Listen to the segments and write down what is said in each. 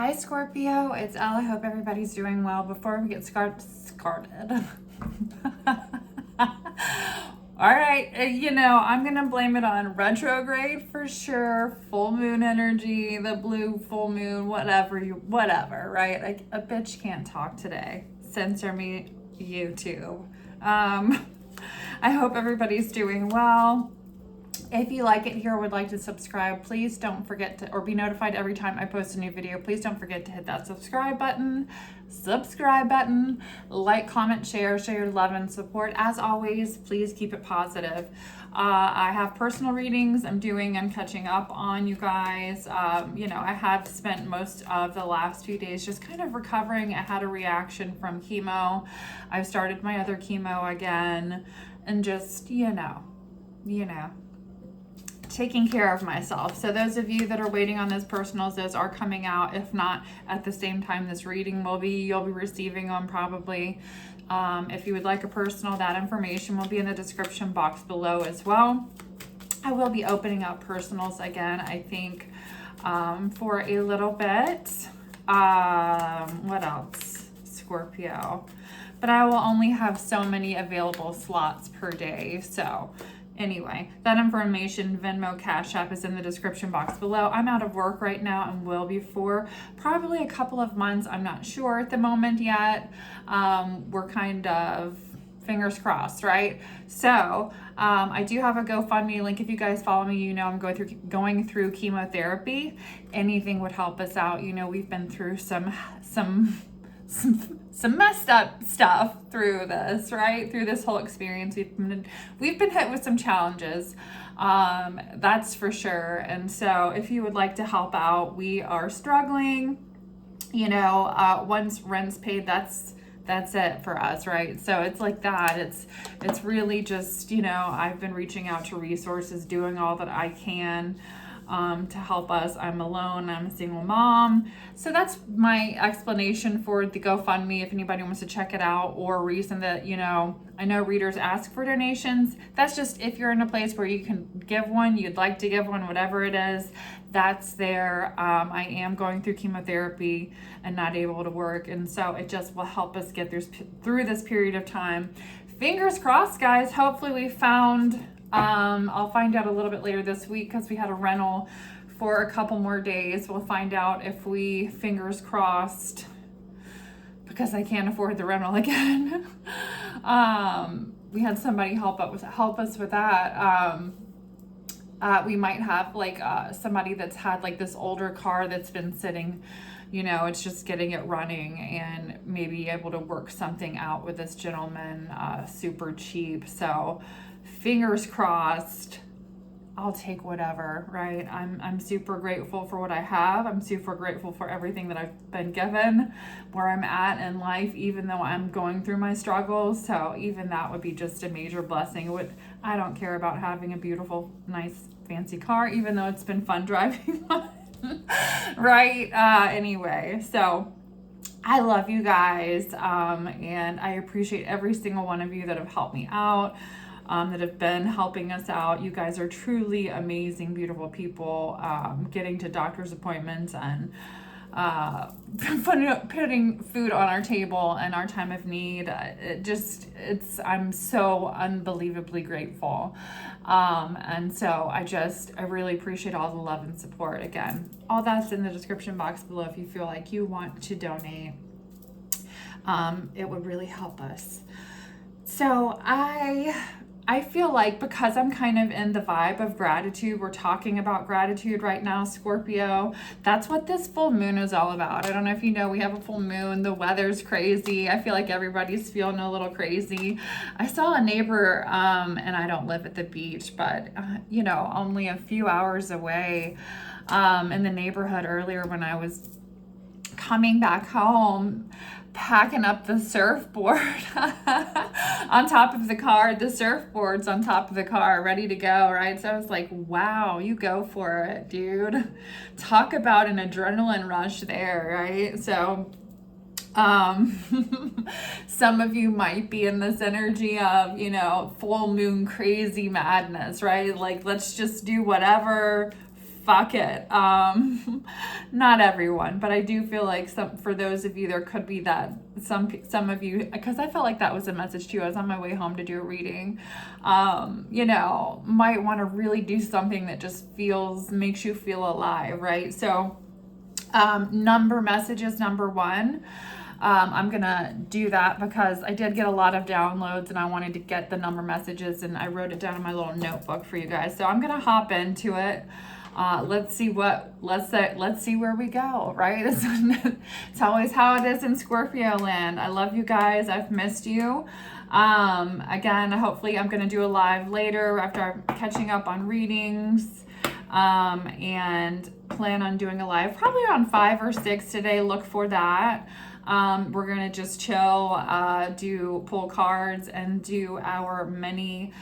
Hi Scorpio, it's Elle. I hope everybody's doing well. Before we get started. All right, I'm gonna blame it on retrograde for sure, full moon energy, the blue full moon, whatever, right? Like a bitch can't talk today. Censor me, YouTube. I hope everybody's doing well. If you like it here, would like to subscribe, please don't forget to, or be notified every time I post a new video, please don't forget to hit that subscribe button, like, comment, share your love and support. As always, please keep it positive. I have personal readings I'm catching up on, you guys. I have spent most of the last few days just kind of recovering. I had a reaction from chemo. I've started my other chemo again, and just, taking care of myself. So those of you that are waiting on those personals, those are coming out. If not at the same time this reading will be, you'll be receiving them probably. If you would like a personal, that information will be in the description box below as well. I will be opening up personals again, I think, for a little bit. What else? Scorpio. But I will only have so many available slots per day, so anyway, that information, Venmo, Cash App, is in the description box below. I'm out of work right now and will be for probably a couple of months. I'm not sure at the moment yet. We're kind of fingers crossed, right? So I do have a GoFundMe link. If you guys follow me, I'm going through chemotherapy. Anything would help us out. We've been through some messed up stuff through this, right? Through this whole experience, we've been hit with some challenges, that's for sure. And so if you would like to help out, we are struggling. Once rent's paid, that's it for us, right? So it's like that. It's really just, I've been reaching out to resources, doing all that I can to help us. I'm alone. I'm a single mom. So that's my explanation for the GoFundMe. If anybody wants to check it out, or a reason that, I know readers ask for donations. That's just if you're in a place where you can give one, you'd like to give one, whatever it is, that's there. I am going through chemotherapy and not able to work. And so it just will help us get through this period of time. Fingers crossed, guys. Hopefully we found, I'll find out a little bit later this week because we had a rental for a couple more days. We'll find out if we, fingers crossed, because I can't afford the rental again. We had somebody help us with that. We might have somebody that's had this older car that's been sitting, it's just getting it running, and maybe able to work something out with this gentleman, super cheap. So fingers crossed, I'll take whatever, right? I'm super grateful for what I have. I'm super grateful for everything that I've been given, where I'm at in life, even though I'm going through my struggles. So even that would be just a major blessing. I don't care about having a beautiful, nice, fancy car, even though it's been fun driving one, right? Anyway, so I love you guys, and I appreciate every single one of you that have helped me out. That have been helping us out. You guys are truly amazing, beautiful people, getting to doctor's appointments and putting food on our table in our time of need. I'm so unbelievably grateful. And so I really appreciate all the love and support. Again, all that's in the description box below if you feel like you want to donate. It would really help us. So I feel like, because I'm kind of in the vibe of gratitude, we're talking about gratitude right now, Scorpio. That's what this full moon is all about. I don't know if you know, we have a full moon. The weather's crazy. I feel like everybody's feeling a little crazy. I saw a neighbor, and I don't live at the beach, but, only a few hours away, in the neighborhood earlier when I was coming back home, packing up the surfboard on top of the car. The surfboard's on top of the car, ready to go, right? So I was like, wow, you go for it, dude. Talk about an adrenaline rush there, right? So some of you might be in this energy of, full moon crazy madness, right? Like, let's just do whatever, fuck it. Not everyone, but I do feel like for those of you, there could be that some of you, because I felt like that was a message too. I was on my way home to do a reading, might want to really do something that just makes you feel alive, right? So number messages, number one. I'm gonna do that because I did get a lot of downloads and I wanted to get the number messages, and I wrote it down in my little notebook for you guys. So I'm gonna hop into it. Let's see where we go, right? It's always how it is in Scorpio land. I love you guys. I've missed you. Again, hopefully I'm gonna do a live later after I'm catching up on readings. And plan on doing a live probably around 5 or 6 today. Look for that. We're gonna just chill, pull cards and do our mini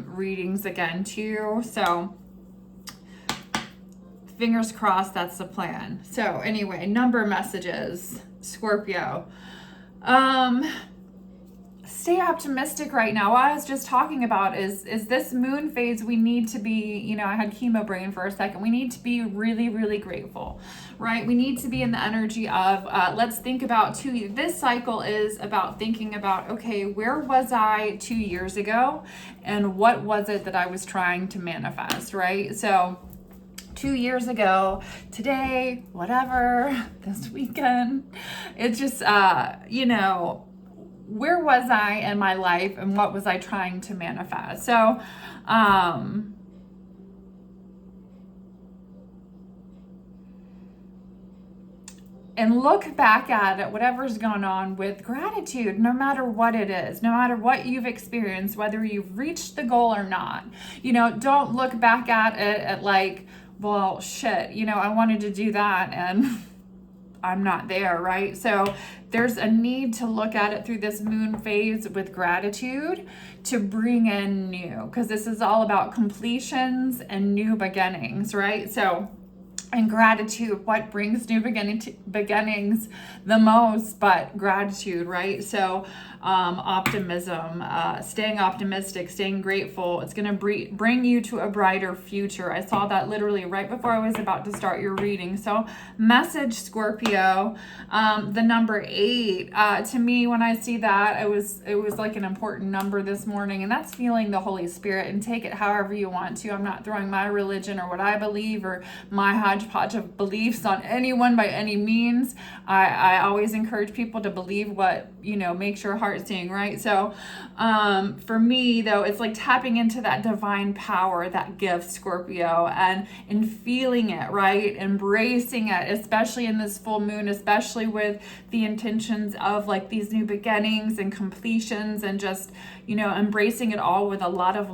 readings again too. So fingers crossed, that's the plan. So anyway, number messages, Scorpio. Stay optimistic right now. What I was just talking about is this moon phase. We need to be, I had chemo brain for a second. We need to be really, really grateful, right? We need to be in the energy of, let's think about this cycle is about thinking about, okay, where was I 2 years ago? And what was it that I was trying to manifest, right? So 2 years ago, today, whatever, this weekend, it's just, where was I in my life and what was I trying to manifest? So, and look back at it, whatever's going on, with gratitude, no matter what it is, no matter what you've experienced, whether you've reached the goal or not. Don't look back at it at like, well, shit, I wanted to do that and I'm not there, right? So there's a need to look at it through this moon phase with gratitude to bring in new, because this is all about completions and new beginnings, right? So, and gratitude, what brings new beginnings the most but gratitude, right? So optimism, staying optimistic, staying grateful. It's going to bring you to a brighter future. I saw that literally right before I was about to start your reading. So message, Scorpio, the number 8, to me, when I see that, it was like an important number this morning, and that's feeling the Holy Spirit, and take it however you want to. I'm not throwing my religion or what I believe or my hodgepodge of beliefs on anyone by any means. I always encourage people to believe what, makes your heart sing, right? So for me, though, it's like tapping into that divine power, that gift, Scorpio, and feeling it, right? Embracing it, especially in this full moon, especially with the intentions of like these new beginnings and completions, and just, embracing it all with a lot of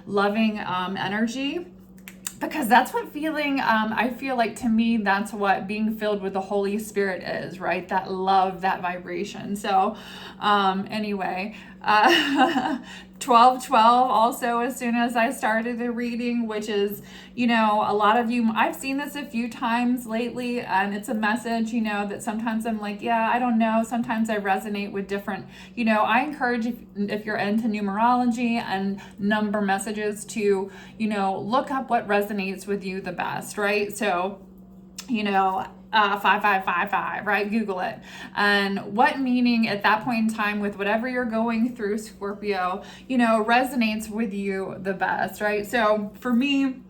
loving energy. Because that's what I feel like, to me, that's what being filled with the Holy Spirit is, right? That love, that vibration. So anyway, 12/12 also, as soon as I started the reading, which is, a lot of you, I've seen this a few times lately, and it's a message, that sometimes I'm like, yeah, I don't know. Sometimes I resonate with different, I encourage, if you're into numerology and number messages, to, look up what resonates with you the best, right? So, 5555, right? Google it. And what meaning at that point in time with whatever you're going through, Scorpio, resonates with you the best, right? So for me,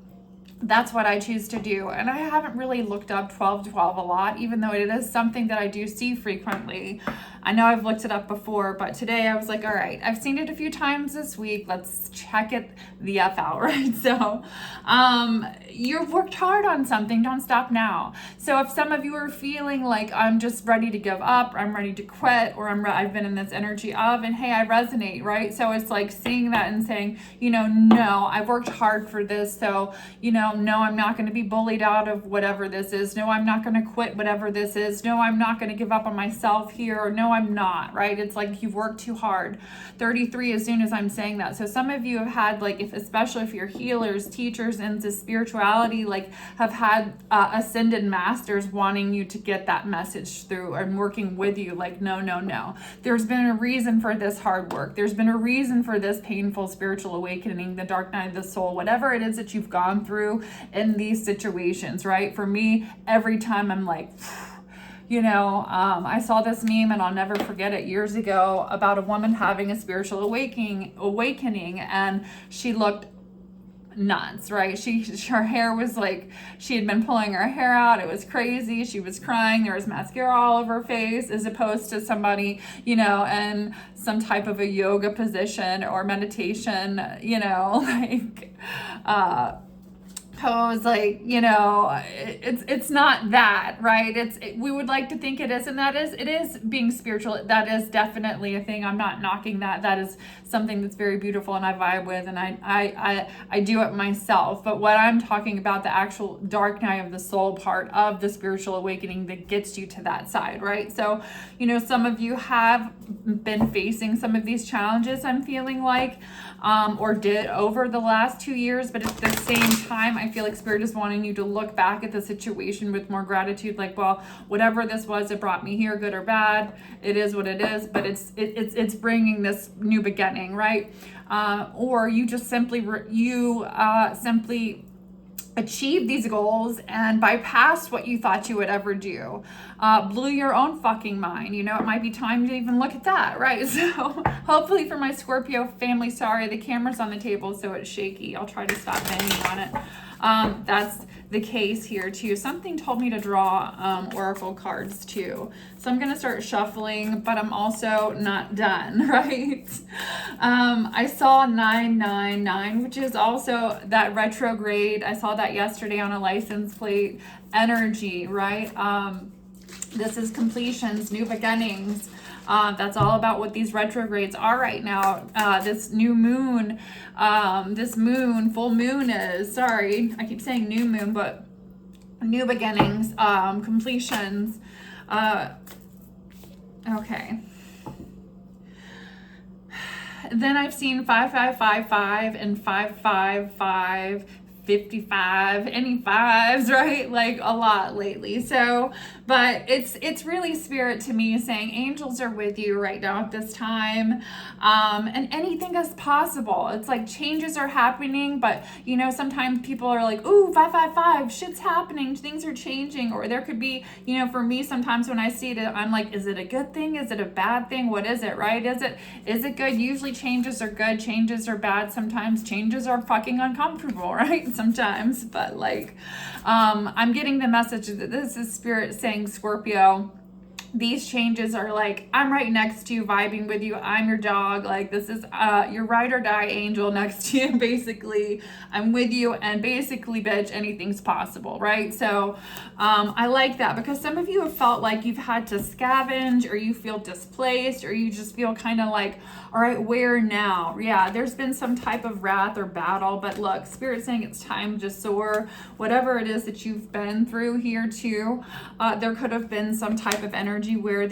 that's what I choose to do. And I haven't really looked up 12/12 a lot, even though it is something that I do see frequently. I know I've looked it up before, but today I was like, all right, I've seen it a few times this week. Let's check it the F out, right? So you've worked hard on something. Don't stop now. So if some of you are feeling like I'm just ready to give up, or I'm ready to quit, or I've been in this energy of, and hey, I resonate, right? So it's like seeing that and saying, no, I've worked hard for this. So, no, I'm not going to be bullied out of whatever this is. No, I'm not going to quit whatever this is. No, I'm not going to give up on myself here. Or no, I'm not, right? It's like you've worked too hard. 33 as soon as I'm saying that. So some of you have had, like, especially if you're healers, teachers into spirituality, like have had ascended masters wanting you to get that message through and working with you. Like, no. There's been a reason for this hard work. There's been a reason for this painful spiritual awakening, the dark night of the soul, whatever it is that you've gone through in these situations, right? For me, every time I'm like, I saw this meme and I'll never forget it years ago about a woman having a spiritual awakening, and she looked nuts, right? Her hair was like, she had been pulling her hair out. It was crazy. She was crying. There was mascara all over her face, as opposed to somebody, in some type of a yoga position or meditation, like, pose, like, it's not that, right? We would like to think it is, and it is being spiritual. That is definitely a thing. I'm not knocking that. That is something that's very beautiful and I vibe with, and I do it myself. But what I'm talking about, the actual dark night of the soul part of the spiritual awakening that gets you to that side, right? So, some of you have been facing some of these challenges, I'm feeling like, or did over the last 2 years, but at the same time, I feel like Spirit is wanting you to look back at the situation with more gratitude. Like, well, whatever this was, it brought me here, good or bad. It is what it is, but it's bringing this new beginning, right? Or you just simply achieved these goals and bypassed what you thought you would ever do. Blew your own fucking mind. It might be time to even look at that, right? So hopefully for my Scorpio family, sorry, the camera's on the table, so it's shaky. I'll try to stop banging on it. That's the case here too. Something told me to draw oracle cards too. So I'm going to start shuffling, but I'm also not done, right? I saw 999, which is also that retrograde. I saw that yesterday on a license plate energy, right? This is completions, new beginnings. That's all about what these retrogrades are right now. This new moon, full moon is, sorry, I keep saying new moon, but new beginnings, completions. Okay. Then I've seen 5555 and 555, 55, any fives, right? Like a lot lately. So, but it's really Spirit to me saying angels are with you right now at this time. And anything is possible. It's like changes are happening, but sometimes people are like, ooh, 555, shit's happening, things are changing. Or there could be, for me, sometimes when I see it, I'm like, is it a good thing? Is it a bad thing? What is it, right? Is it good? Usually changes are good, changes are bad. Sometimes changes are fucking uncomfortable, right? Sometimes, but like, I'm getting the message that this is Spirit saying, Scorpio, these changes are like, I'm right next to you, vibing with you. I'm your dog. Like, this is your ride or die angel next to you. Basically, I'm with you, and basically, bitch, anything's possible, right? So I like that, because some of you have felt like you've had to scavenge, or you feel displaced, or you just feel kind of like, all right, where now? Yeah, there's been some type of wrath or battle, but look, Spirit's saying it's time to soar. Whatever it is that you've been through here too, there could have been some type of energy where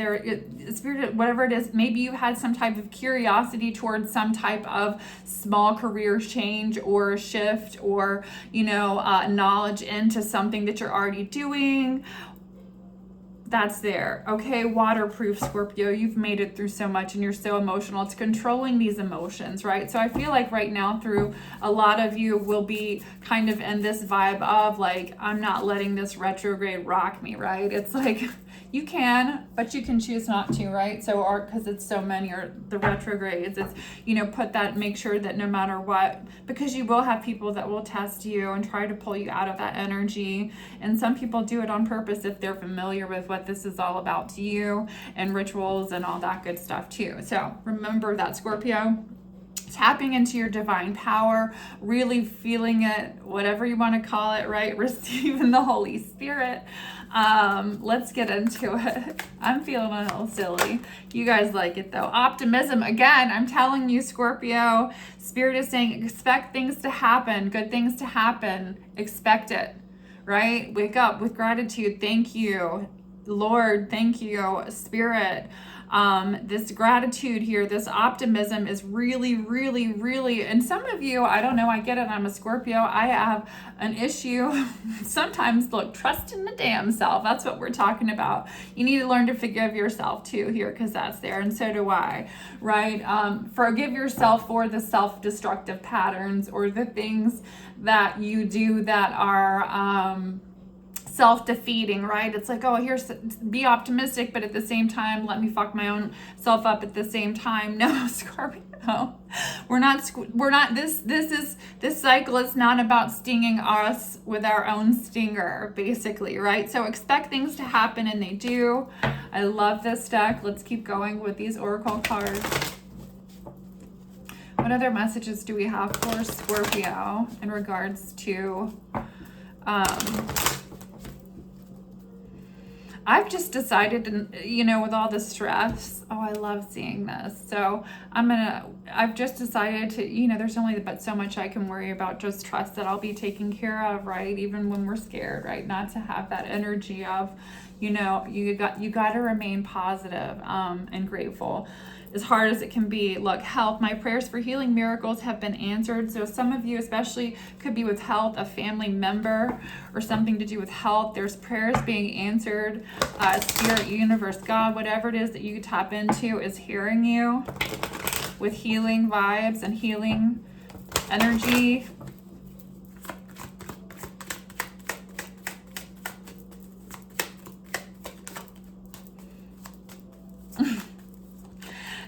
Spirit, whatever it is, maybe you had some type of curiosity towards some type of small career change or shift, or knowledge into something that you're already doing. That's there. Okay, waterproof Scorpio, you've made it through so much and you're so emotional. It's controlling these emotions, right? So I feel like right now, through a lot of you will be kind of in this vibe of like, I'm not letting this retrograde rock me, right? It's like, you can, but you can choose not to, right? So, or because it's so many, or the retrogrades, it's, put that, make sure that no matter what, because you will have people that will test you and try to pull you out of that energy. And some people do it on purpose if they're familiar with what this is all about to you, and rituals and all that good stuff too. So remember that, Scorpio. Tapping into your divine power, really feeling it, whatever you want to call it, right? Receiving the Holy Spirit. Let's get into it. I'm feeling a little silly. You guys like it though. Optimism. Again, I'm telling you, Scorpio, Spirit is saying expect things to happen, good things to happen. Expect it, right? Wake up with gratitude. Thank you, Lord. Thank you, Spirit. This gratitude here, this optimism is really, really, really, and some of you, I don't know, I get it, I'm a Scorpio, I have an issue. Sometimes, look, trust in the damn self. That's what we're talking about. You need to learn to forgive yourself too here, because that's there, and so do I, right? Forgive yourself for the self-destructive patterns or the things that you do that are self-defeating, right? It's like, oh, here's, be optimistic, but at the same time, let me fuck my own self up at the same time. No, Scorpio, no. We're not, this cycle is not about stinging us with our own stinger, basically, right? So expect things to happen, and they do. I love this deck. Let's keep going with these oracle cards. What other messages do we have for Scorpio in regards to, I've just decided, you know, with all the stress, oh, I love seeing this. So I've just decided to, you know, there's only but so much I can worry about. Just trust that I'll be taken care of, right? Even when we're scared, right? Not to have that energy of, you know, you got to remain positive, and grateful. As hard as it can be. Look, health, my prayers for healing miracles have been answered. So some of you especially could be with health, a family member or something to do with health. There's prayers being answered. Spirit, universe, God, whatever it is that you tap into is hearing you with healing vibes and healing energy.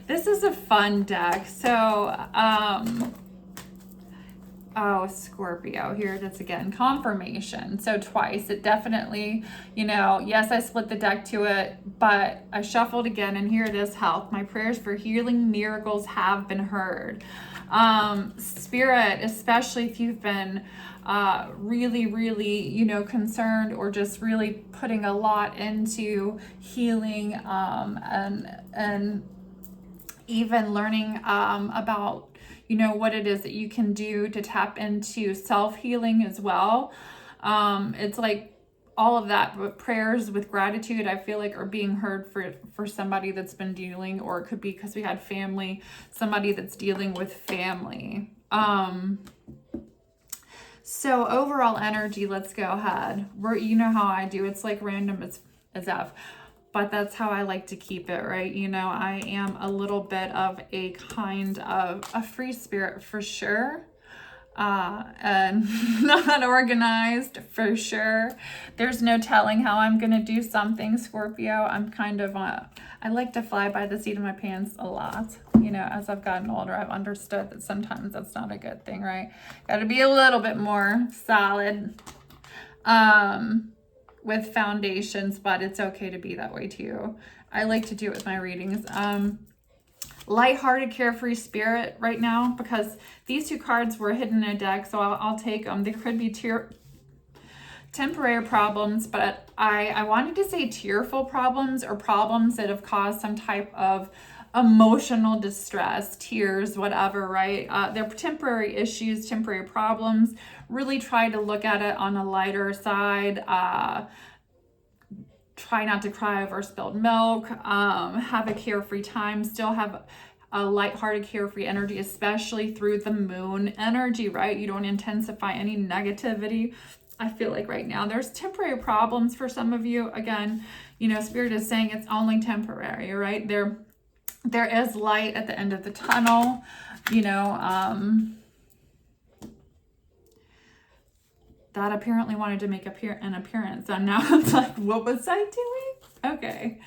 This is a fun deck. So, oh, Scorpio, here it is again, confirmation. So twice, it definitely, you know, yes, I split the deck to it, but I shuffled again, and here it is, health. My prayers for healing miracles have been heard. Spirit, especially if you've been really, really, you know, concerned or just really putting a lot into healing, and even learning about, you know, what it is that you can do to tap into self-healing as well. It's like all of that, but prayers with gratitude, I feel like, are being heard for somebody that's been dealing, or it could be because we had family, somebody that's dealing with family. So overall energy, let's go ahead. You know how I do. It's like random as F. But that's how I like to keep it, right? You know, I am a little bit of a kind of a free spirit for sure. And not organized for sure. There's no telling how I'm going to do something, Scorpio. I'm kind of, I like to fly by the seat of my pants a lot. You know, as I've gotten older, I've understood that sometimes that's not a good thing, right? Got to be a little bit more solid. With foundations, but it's okay to be that way too. I like to do it with my readings. Lighthearted, carefree spirit right now, because these two cards were hidden in a deck, so I'll take them. There could be temporary problems, but I wanted to say tearful problems, or problems that have caused some type of emotional distress, tears, whatever, right? They're temporary issues, temporary problems. Really try to look at it on a lighter side. Try not to cry over spilled milk. Have a carefree time. Still have a lighthearted, carefree energy, especially through the moon energy, right? You don't intensify any negativity. I feel like right now there's temporary problems for some of you. Again, you know, Spirit is saying it's only temporary, right? There is light at the end of the tunnel, you know. That apparently wanted to make an appearance, and now I'm like, what was I doing? Okay.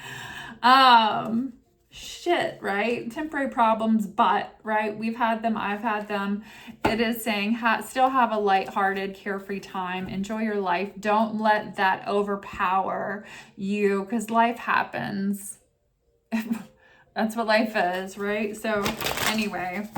Shit, right? Temporary problems, but, right? We've had them. I've had them. It is saying still have a lighthearted, carefree time. Enjoy your life. Don't let that overpower you, because life happens. That's what life is, right? So anyway,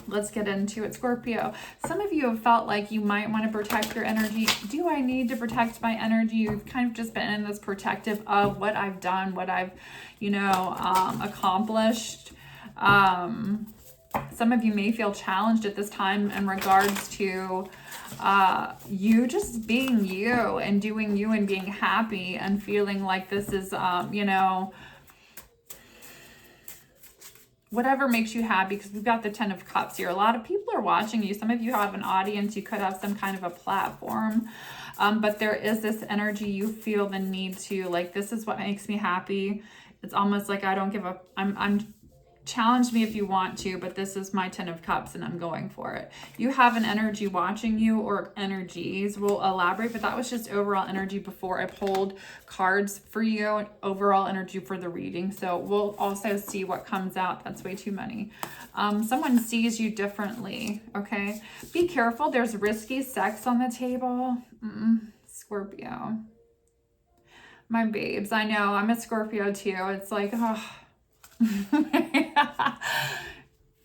let's get into it. Scorpio, some of you have felt like you might want to protect your energy. Do I need to protect my energy? You've kind of just been in this protective of what I've done, what I've, you know, accomplished. Some of you may feel challenged at this time in regards to you just being you and doing you and being happy and feeling like this is, you know, whatever makes you happy, because we've got the 10 of Cups here. A lot of people are watching you. Some of you have an audience. You could have some kind of a platform. But there is this energy you feel the need to, like, this is what makes me happy. It's almost like I don't give up. I'm challenge me if you want to, but this is my 10 of Cups and I'm going for it. You have an energy watching you, or energies. We'll elaborate, but that was just overall energy before I pulled cards for you, and overall energy for the reading. So we'll also see what comes out. That's way too many. Someone sees you differently, okay? Be careful. There's risky sex on the table. Scorpio. My babes, I know. I'm a Scorpio too. It's like, oh.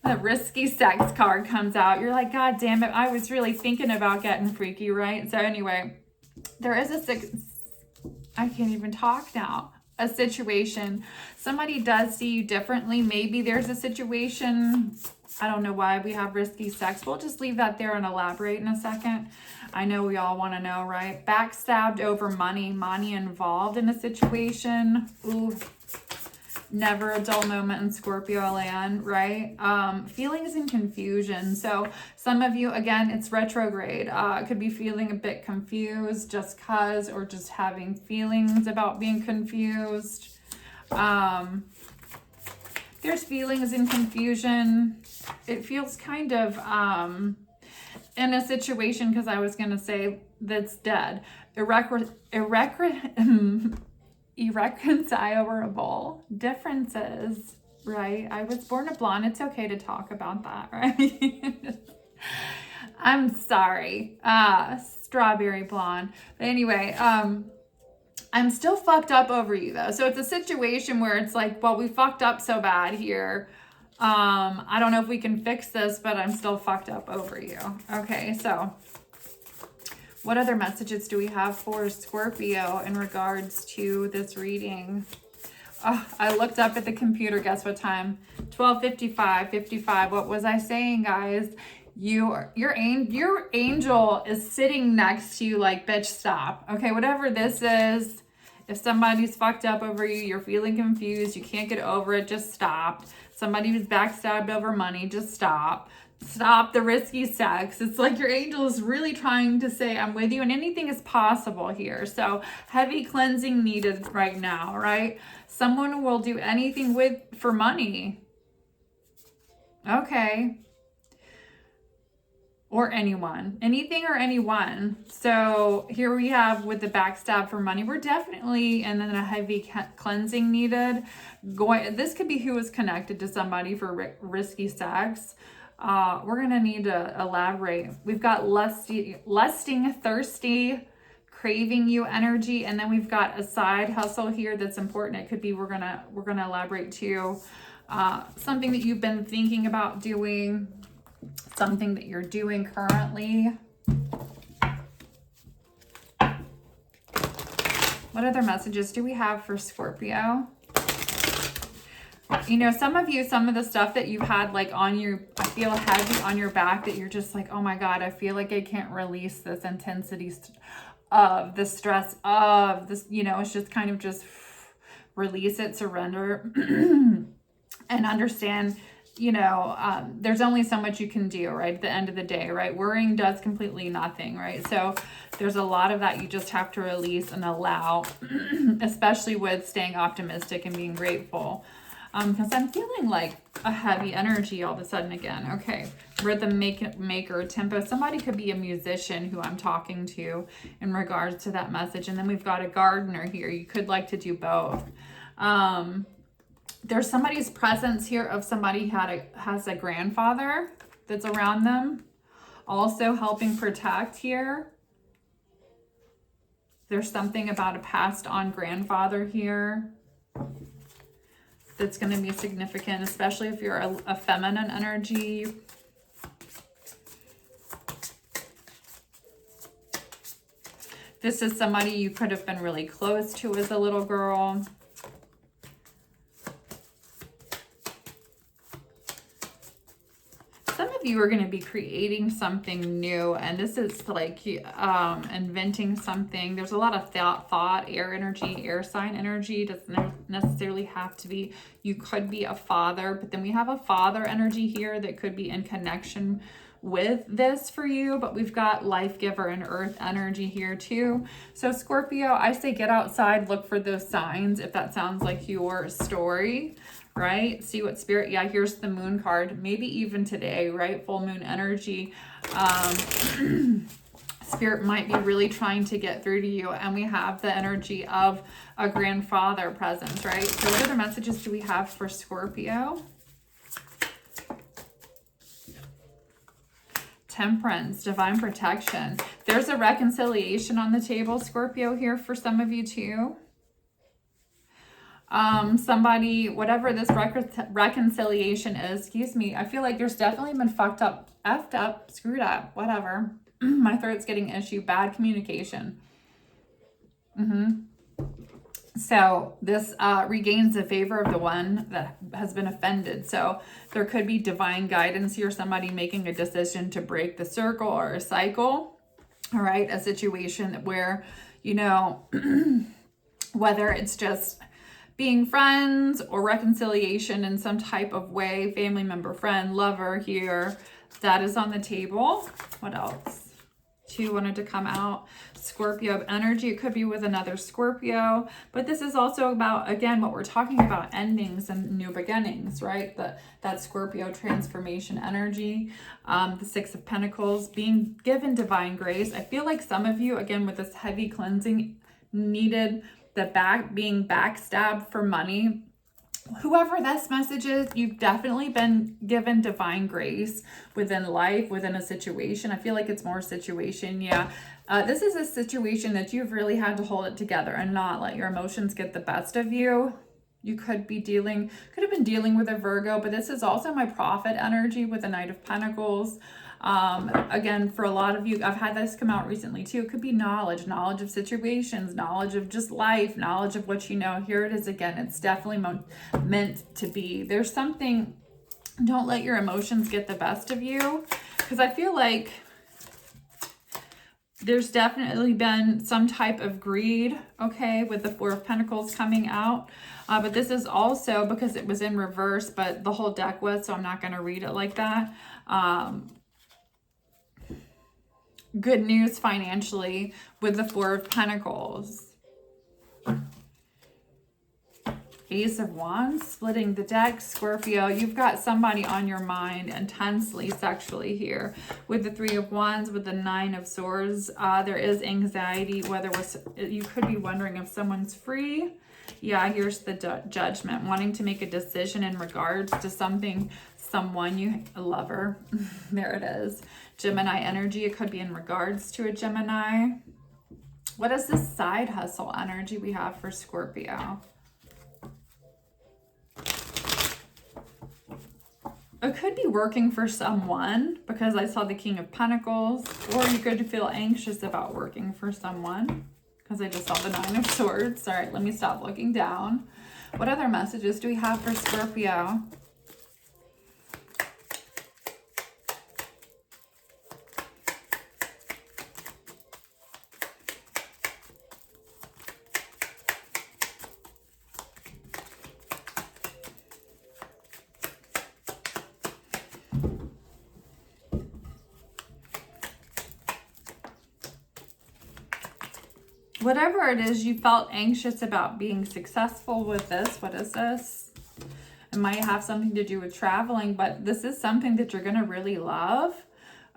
The risky sex card comes out. You're like, God damn it, I was really thinking about getting freaky, right? So anyway, there is I can't even talk now. A situation. Somebody does see you differently. Maybe there's a situation. I don't know why we have risky sex. We'll just leave that there and elaborate in a second. I know we all want to know, right? Backstabbed over money. Money involved in a situation. Ooh. Never a dull moment in Scorpio land, right? Feelings and confusion. So some of you, again, it's retrograde. Could be feeling a bit confused just cause, or just having feelings about being confused. There's feelings and confusion. It feels kind of in a situation, because I was going to say that's dead. Irreconcilable differences, right? I was born a blonde. It's okay to talk about that, right? I'm sorry. Strawberry blonde. But anyway, I'm still fucked up over you though. So it's a situation where it's like, well, we fucked up so bad here. I don't know if we can fix this, but I'm still fucked up over you. Okay, so what other messages do we have for Scorpio in regards to this reading? Oh, I looked up at the computer. Guess what time? 12:55, 55. What was I saying, guys? Your angel is sitting next to you like, bitch, stop. Okay, whatever this is, if somebody's fucked up over you, you're feeling confused, you can't get over it, just stop. Somebody was backstabbed over money, just stop. Stop the risky sex. It's like your angel is really trying to say, I'm with you, and anything is possible here. So heavy cleansing needed right now, right? Someone will do anything for money. Okay. Or anyone. Anything or anyone. So here we have with the backstab for money. We're definitely, and then a heavy cleansing needed. This could be who was connected to somebody for risky sex. We're going to need to elaborate. We've got lusting, thirsty, craving you energy. And then we've got a side hustle here that's important. It could be, we're going to elaborate too. Something that you've been thinking about doing, something that you're doing currently. What other messages do we have for Scorpio? You know, some of the stuff that you've had like on your, I feel heavy on your back, that you're just like, oh my God, I feel like I can't release this intensity of the stress of this, you know, it's just kind of just release it, surrender, and understand, you know, there's only so much you can do, right? At the end of the day, right? Worrying does completely nothing, right? So there's a lot of that you just have to release and allow, especially with staying optimistic and being grateful. Because I'm feeling like a heavy energy all of a sudden again. Okay, rhythm maker, tempo. Somebody could be a musician who I'm talking to in regards to that message. And then we've got a gardener here. You could like to do both. There's somebody's presence here of somebody has a grandfather that's around them. Also helping protect here. There's something about a passed on grandfather here that's going to be significant, especially if you're a feminine energy. This is somebody you could have been really close to as a little girl. Some of you are going to be creating something new, and this is like inventing something. There's a lot of thought, air energy, air sign energy. Doesn't necessarily have to be, you could be a father, but then we have a father energy here that could be in connection with this for you, but we've got life giver and earth energy here too. So Scorpio, I say get outside, look for those signs if that sounds like your story, right? See what spirit, yeah, here's the moon card, maybe even today, right? Full moon energy. Spirit might be really trying to get through to you, and we have the energy of a grandfather presence, right? So what other messages do we have for Scorpio? Temperance, divine protection. There's a reconciliation on the table, Scorpio, here for some of you too. Somebody, whatever this reconciliation is, excuse me, I feel like there's definitely been effed up, screwed up, whatever. My throat's getting issue, bad communication. So this regains the favor of the one that has been offended. So there could be divine guidance here, somebody making a decision to break the circle or a cycle, all right? A situation where, you know, whether it's just being friends or reconciliation in some type of way, family member, friend, lover here, that is on the table. What else? Two wanted to come out. Scorpio energy, it could be with another Scorpio, but this is also about, again, what we're talking about, endings and new beginnings, right? That Scorpio transformation energy. The Six of Pentacles, being given divine grace. I feel like some of you, again, with this heavy cleansing, needed being backstabbed for money. Whoever this message is, you've definitely been given divine grace within life, within a situation. I feel like it's more situation. Yeah. This is a situation that you've really had to hold it together and not let your emotions get the best of you. You could have been dealing with a Virgo, but this is also my Prophet energy with the Knight of Pentacles. Again, for a lot of you, I've had this come out recently too. It could be knowledge of situations, knowledge of just life, knowledge of what you know. Here it is again. It's definitely meant to be. There's something, don't let your emotions get the best of you, because I feel like there's definitely been some type of greed, okay, with the Four of Pentacles coming out. But this is also because it was in reverse, but the whole deck was, so I'm not going to read it like that. Good news financially with the Four of Pentacles. Ace of Wands, splitting the deck. Scorpio, you've got somebody on your mind intensely sexually here. With the Three of Wands, with the Nine of Swords, there is anxiety, you could be wondering if someone's free. Yeah, here's the Judgment, wanting to make a decision in regards to someone you, a lover. There it is. Gemini energy, it could be in regards to a Gemini. What is this side hustle energy we have for Scorpio? It could be working for someone, because I saw the King of Pentacles, or you could feel anxious about working for someone, because I just saw the Nine of Swords. All right, let me stop looking down. What other messages do we have for Scorpio? Whatever it is you felt anxious about being successful with this, what is this? It might have something to do with traveling, but this is something that you're going to really love.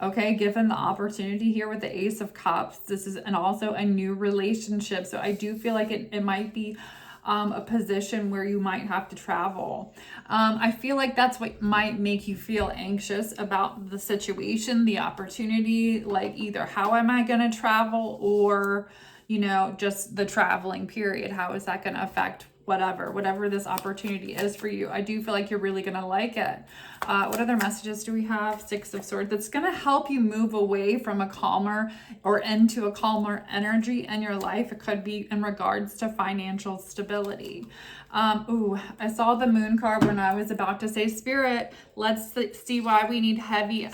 Okay, given the opportunity here with the Ace of Cups, this is also a new relationship. So I do feel like it might be a position where you might have to travel. I feel like that's what might make you feel anxious about the situation, the opportunity, like either how am I going to travel, or, you know, just the traveling period. How is that going to affect whatever this opportunity is for you. I do feel like you're really going to like it. What other messages do we have? Six of Swords. That's going to help you move away from a calmer or into a calmer energy in your life. It could be in regards to financial stability. I saw the Moon card when I was about to say Spirit. Let's see why we need heavy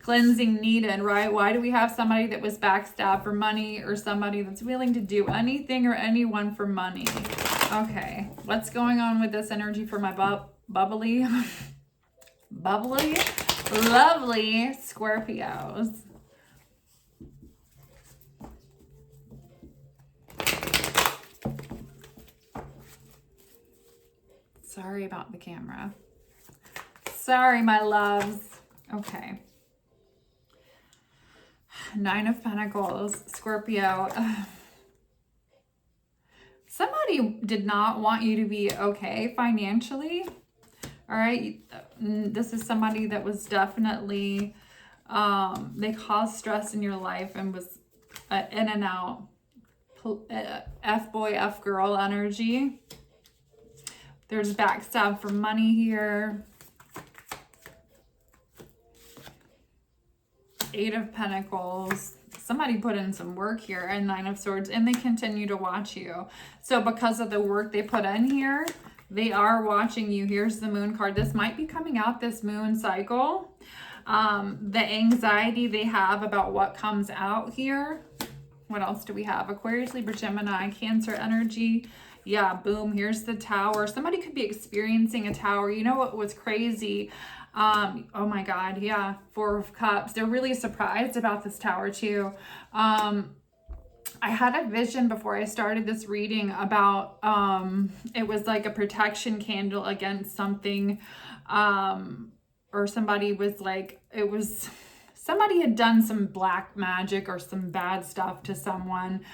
cleansing needed, right? Why do we have somebody that was backstabbed for money, or somebody that's willing to do anything or anyone for money? Okay, what's going on with this energy for my bubbly, lovely Scorpios? Sorry about the camera. Sorry, my loves. Okay. Nine of Pentacles, Scorpio. Somebody did not want you to be okay financially. All right. This is somebody that was definitely, they caused stress in your life and was in and out. F-boy, F-girl energy. There's backstab for money here. Eight of Pentacles. Somebody put in some work here, and Nine of Swords, and they continue to watch you. So because of the work they put in here, they are watching you. Here's the Moon card. This might be coming out this moon cycle. The anxiety they have about what comes out here. What else do we have? Aquarius, Libra, Gemini, Cancer energy. Yeah, boom. Here's the Tower. Somebody could be experiencing a Tower. You know what was crazy? Oh my God. Yeah. Four of Cups. They're really surprised about this Tower too. I had a vision before I started this reading about, it was like a protection candle against something, or somebody was like, somebody had done some black magic or some bad stuff to someone.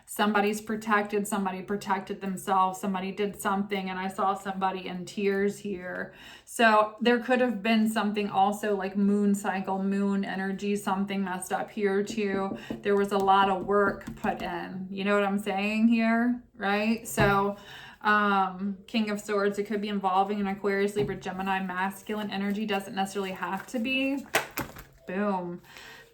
Somebody's protected, somebody protected themselves, somebody did something, and I saw somebody in tears here. So there could have been something also like moon cycle, moon energy, something messed up here too. There was a lot of work put in. You know what I'm saying here, right? So King of Swords, it could be involving an Aquarius, Libra, Gemini, masculine energy. Doesn't necessarily have to be. Boom.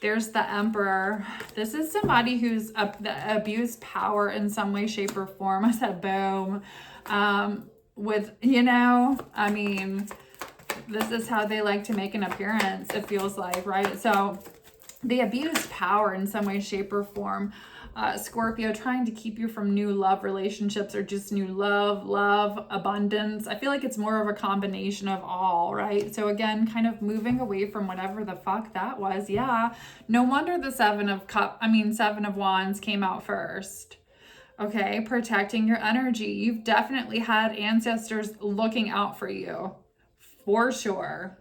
There's the Emperor. This is somebody who's abused power in some way, shape, or form. I said boom. With, I mean, this is how they like to make an appearance, it feels like, right? So they abuse power in some way, shape, or form. Scorpio, trying to keep you from new love relationships or just new love, abundance. I feel like it's more of a combination of all, right? So again, kind of moving away from whatever the fuck that was. Yeah. No wonder the Seven of Wands came out first. Okay. Protecting your energy. You've definitely had ancestors looking out for you for sure.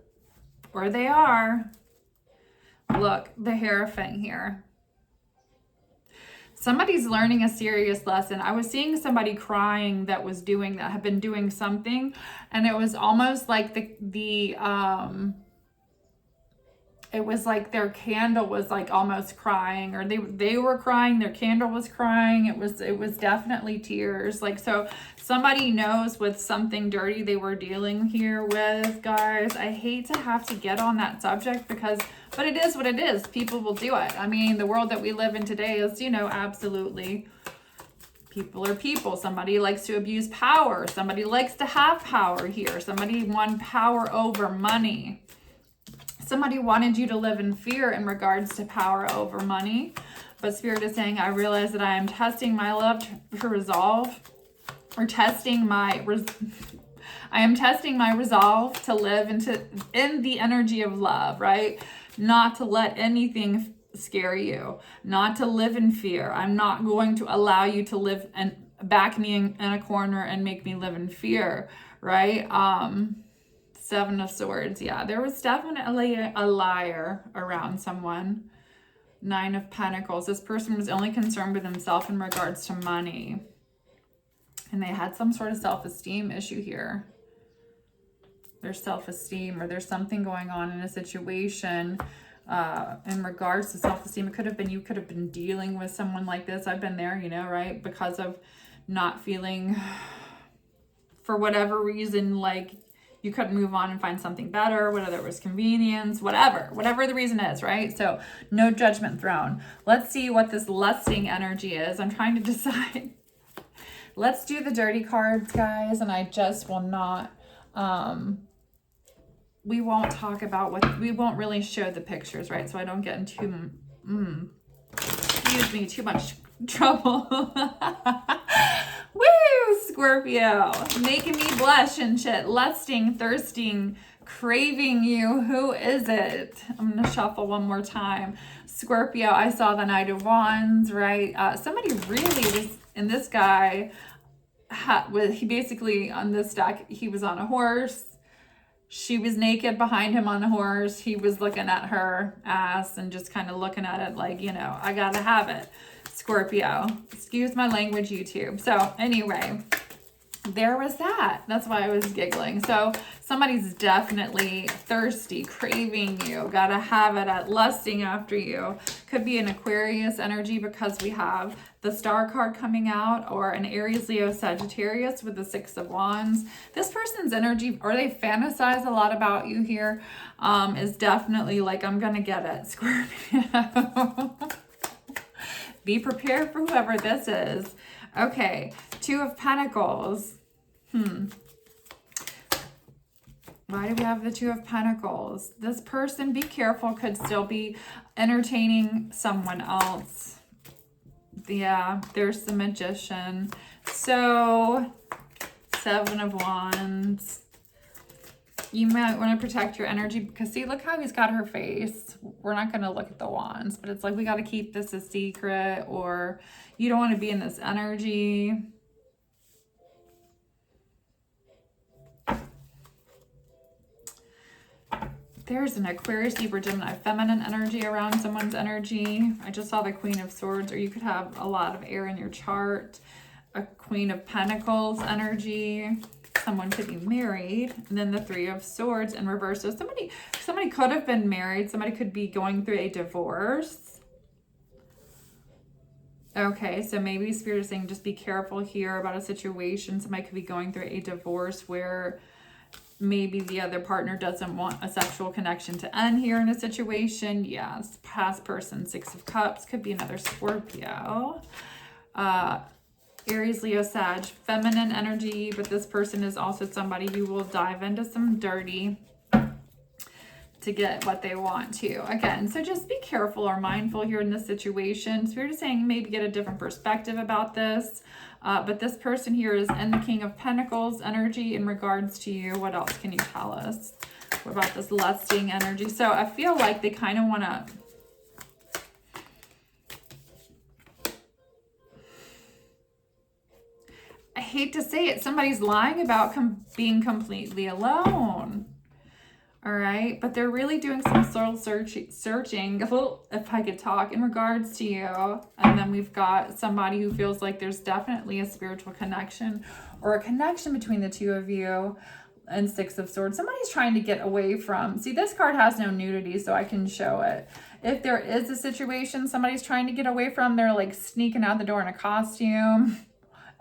Or they are. Look, the Hierophant here. Somebody's learning a serious lesson. I was seeing somebody crying that had been doing something, and it was almost like it was like their candle was like almost crying, or they were crying, their candle was crying. It was definitely tears. Like, so somebody knows with something dirty they were dealing here with, guys. I hate to have to get on that subject but it is what it is. People will do it. I mean, the world that we live in today is, absolutely, people are people. Somebody likes to abuse power. Somebody likes to have power here. Somebody won power over money. Somebody wanted you to live in fear in regards to power over money. But Spirit is saying, I realize that I am testing my love to resolve, or I am testing my resolve to live in the energy of love, right? Not to let anything scare you, not to live in fear. I'm not going to allow you to live and back me in a corner and make me live in fear, right? Seven of Swords. Yeah, there was definitely a liar around someone. Nine of Pentacles. This person was only concerned with himself in regards to money. And they had some sort of self-esteem issue here. There's self-esteem, or there's something going on in a situation in regards to self-esteem. It could have been, you could have been dealing with someone like this. I've been there, right? Because of not feeling for whatever reason, like you couldn't move on and find something better, whether it was convenience, whatever the reason is, right? So no judgment thrown. Let's see what this lusting energy is. I'm trying to decide. Let's do the dirty cards, guys, and I just will not, we won't talk about we won't really show the pictures, right? So I don't get into, excuse me, too much trouble. Woo, Scorpio, making me blush and shit, lusting, thirsting, craving you. Who is it? I'm gonna shuffle one more time. Scorpio, I saw the Knight of Wands, right? Somebody really was, and this guy he basically on this deck, he was on a horse. She was naked behind him on a horse. He was looking at her ass and just kind of looking at it like, you know, I gotta have it. Scorpio. Excuse my language, YouTube. So anyway, there was that. That's why I was giggling. So somebody's definitely thirsty, craving you, gotta have it, at lusting after you. Could be an Aquarius energy because we have the Star card coming out, or an Aries, Leo, Sagittarius with the Six of Wands. This person's energy, or they fantasize a lot about you here, is definitely like, I'm gonna get it, Scorpio. Be prepared for whoever this is. Okay, Two of Pentacles. Why do we have the Two of Pentacles? This person, be careful, could still be entertaining someone else. Yeah, there's the Magician. So, Seven of Wands. You might want to protect your energy because see, look how he's got her face. We're not going to look at the wands, but it's like we got to keep this a secret, or you don't want to be in this energy. There's an Aquarius, Libra, Gemini, feminine energy around someone's energy. I just saw the Queen of Swords, or you could have a lot of air in your chart. A Queen of Pentacles energy. Someone could be married, and then the Three of Swords in reverse. So somebody could have been married. Somebody could be going through a divorce. Okay, so maybe Spirit is saying just be careful here about a situation. Somebody could be going through a divorce where maybe the other partner doesn't want a sexual connection to end here in a situation. Yes, past person, Six of Cups, could be another Scorpio. Aries, Leo, Sag, feminine energy, but this person is also somebody who will dive into some dirty to get what they want to. Again, so just be careful or mindful here in this situation. Spirit is saying maybe get a different perspective about this. But this person here is in the King of Pentacles energy in regards to you. What else can you tell us? What about this lusting energy? So I feel like they kind of want to... I hate to say it, somebody's lying about being completely alone. All right, but they're really doing some soul searching, if I could talk, in regards to you. And then we've got somebody who feels like there's definitely a spiritual connection or a connection between the two of you. And Six of Swords. Somebody's trying to get away from... See, this card has no nudity, so I can show it. If there is a situation somebody's trying to get away from, they're like sneaking out the door in a costume.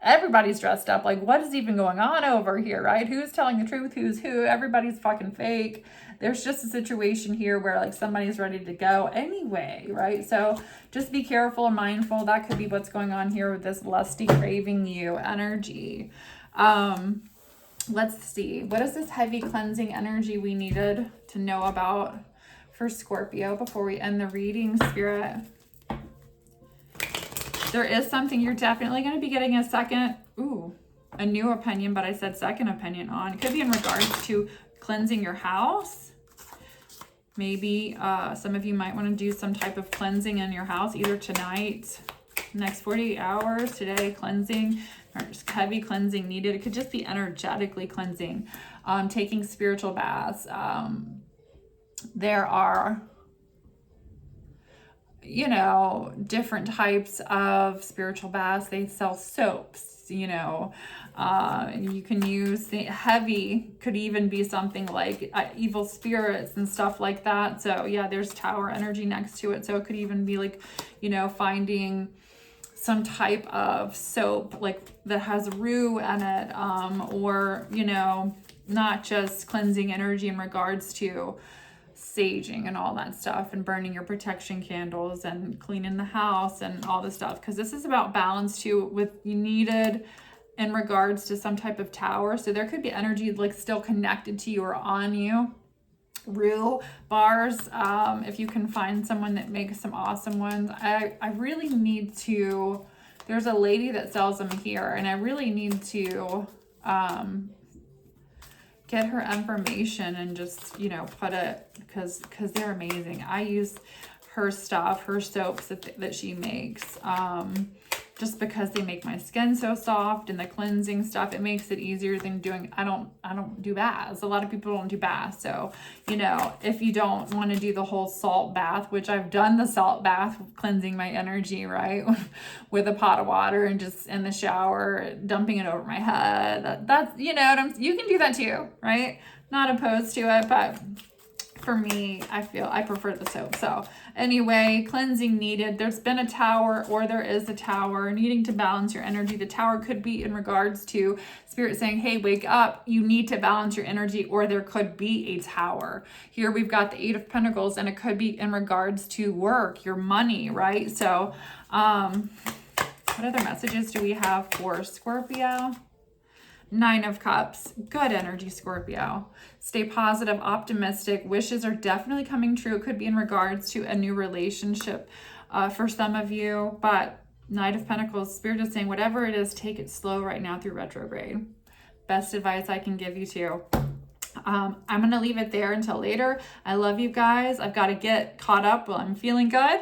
Everybody's dressed up. Like, what is even going on over here, right? Who's telling the truth? Who's who? Everybody's fucking fake. There's just a situation here where, like, somebody's ready to go anyway, right? So just be careful and mindful. That could be what's going on here with this lusty, craving you energy. Let's see. What is this heavy cleansing energy we needed to know about for Scorpio before we end the reading, Spirit? There is something you're definitely going to be getting a new opinion, but I said second opinion on. It could be in regards to cleansing your house. Maybe some of you might want to do some type of cleansing in your house, either tonight, next 48 hours, today, cleansing, or just heavy cleansing needed. It could just be energetically cleansing, taking spiritual baths. There are... you know, different types of spiritual baths. They sell soaps, you know, you can use the heavy, could even be something like evil spirits and stuff like that. So yeah, there's tower energy next to it. So it could even be like, you know, finding some type of soap like that has rue in it, or, you know, not just cleansing energy in regards to saging and all that stuff and burning your protection candles and cleaning the house and all this stuff, because this is about balance too, with you needed in regards to some type of tower. So there could be energy like still connected to you or on you. Rue bars, if you can find someone that makes some awesome ones. I really need to, there's a lady that sells them here, and I really need to get her information and just, you know, put it, because they're amazing. I use her stuff, her soaps that she makes, just because they make my skin so soft, and the cleansing stuff, it makes it easier than doing, I don't do baths. A lot of people don't do baths. So, you know, if you don't want to do the whole salt bath, which I've done the salt bath, cleansing my energy, right? With a pot of water and just in the shower, dumping it over my head. That's, you know, you can do that too, right? Not opposed to it, but for me, I prefer the soap. So anyway, cleansing needed. There's been a tower, or there is a tower, needing to balance your energy. The tower could be in regards to spirit saying, hey, wake up, you need to balance your energy, or there could be a tower. Here we've got the 8 of Pentacles, and it could be in regards to work, your money, right? So what other messages do we have for Scorpio? 9 of Cups. Good energy, Scorpio. Stay positive, optimistic. Wishes are definitely coming true. It could be in regards to a new relationship for some of you. But Knight of Pentacles, Spirit is saying, whatever it is, take it slow right now through retrograde. Best advice I can give you too. I'm going to leave it there until later. I love you guys. I've got to get caught up while I'm feeling good.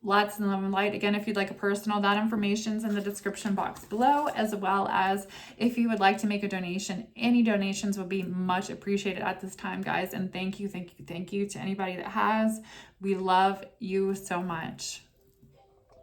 Lots of love and light. Again, if you'd like a personal, that information's in the description box below, as well as if you would like to make a donation. Any donations would be much appreciated at this time, guys. And thank you to anybody that has. We love you so much.